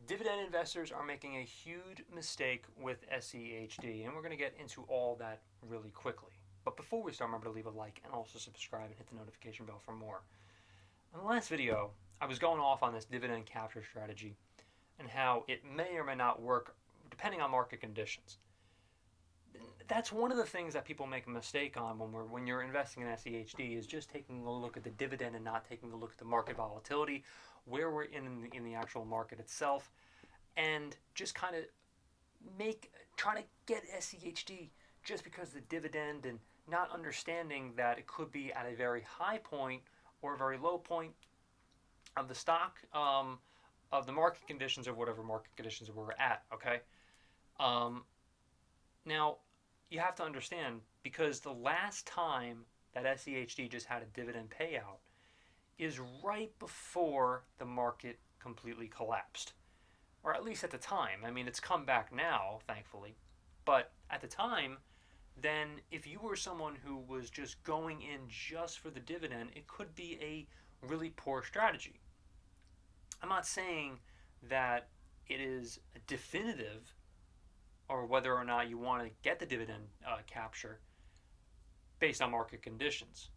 Dividend investors are making a huge mistake with SCHD, and we're going to get into all that really quickly. But before we start, remember to leave a like and also subscribe and hit the notification bell for more. In the last video, I was going off on this dividend capture strategy and how it may or may not work depending on market conditions. That's one of the things that people make a mistake on when you're investing in SCHD is just taking a look at the dividend and not taking a look at the market volatility, where we're in the actual market itself, and just kind of trying to get SCHD just because the dividend and not understanding that it could be at a very high point or a very low point of the stock, of the market conditions or whatever market conditions we're at, okay? Now, you have to understand, because the last time that SCHD just had a dividend payout is right before the market completely collapsed. Or at least at the time. I mean, it's come back now, thankfully. But at the time, then if you were someone who was just going in just for the dividend, it could be a really poor strategy. I'm not saying that it is definitive or whether or not you want to get the dividend capture based on market conditions.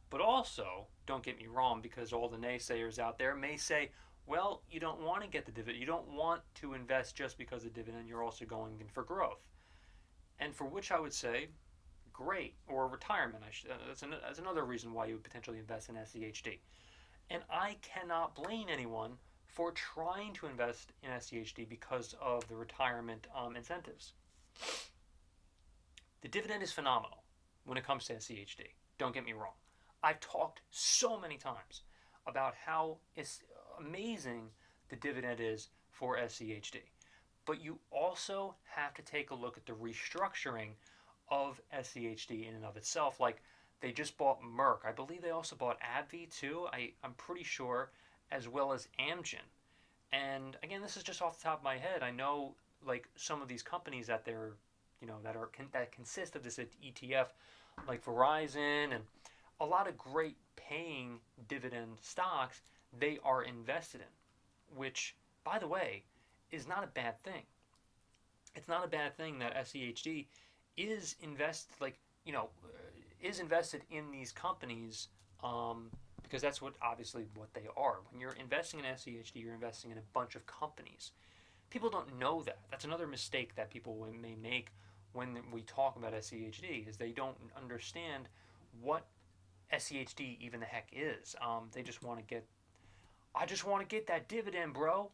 But also, don't get me wrong, because all the naysayers out there may say, well, you don't want to get the dividend. You don't want to invest just because of the dividend. You're also going in for growth. And for which I would say, great, or retirement. That's another reason why you would potentially invest in SCHD. And I cannot blame anyone for trying to invest in SCHD because of the retirement incentives. The dividend is phenomenal when it comes to SCHD. Don't get me wrong. I've talked so many times about how amazing the dividend is for SCHD. But you also have to take a look at the restructuring of SCHD in and of itself. Like, they just bought Merck. I believe they also bought AbbVie too. I'm pretty sure, as well as Amgen. And again, this is just off the top of my head. I know, like, some of these companies that that consist of this ETF, like Verizon and a lot of great paying dividend stocks, they are invested in, which, by the way, is not a bad thing. It's not a bad thing that SCHD is invested in these companies, because that's obviously what they are. When you're investing in SCHD, you're investing in a bunch of companies. People don't know that. That's another mistake that people may make when we talk about SCHD, is they don't understand what SCHD even the heck is. They just want to get, I just want to get that dividend, bro.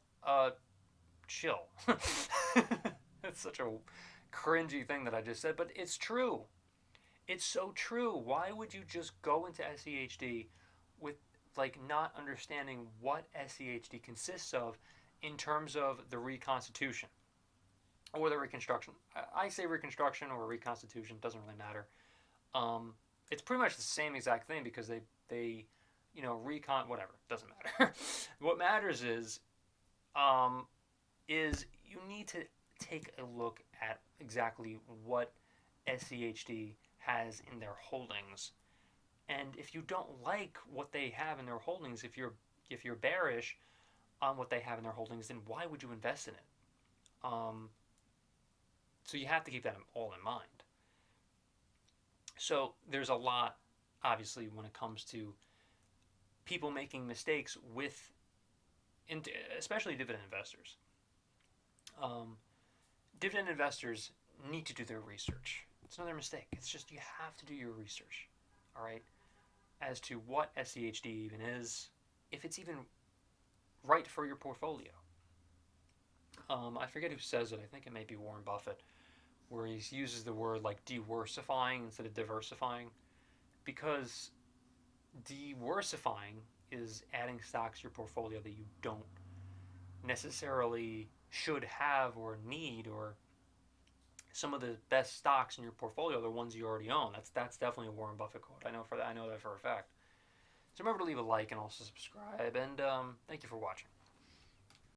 Chill. That's such a cringy thing that I just said, but it's true. It's so true. Why would you just go into SCHD with, like, not understanding what SCHD consists of in terms of the reconstitution or the reconstruction? I say reconstruction or reconstitution, doesn't really matter. It's pretty much the same exact thing, because they whatever, doesn't matter. What matters is you need to take a look at exactly what SCHD has in their holdings. And if you don't like what they have in their holdings, if you're bearish on what they have in their holdings, then why would you invest in it? So you have to keep that all in mind. So there's a lot, obviously, when it comes to people making mistakes especially dividend investors. Dividend investors need to do their research. It's another mistake. It's just, you have to do your research, all right, as to what SCHD even is, if it's even right for your portfolio. I forget who says it. I think it may be Warren Buffett, where he uses the word like diversifying instead of diversifying, because diversifying is adding stocks to your portfolio that you don't necessarily should have or need, or some of the best stocks in your portfolio are the ones you already own. That's definitely a Warren Buffett quote. I know that for a fact. So remember to leave a like and also subscribe, and thank you for watching.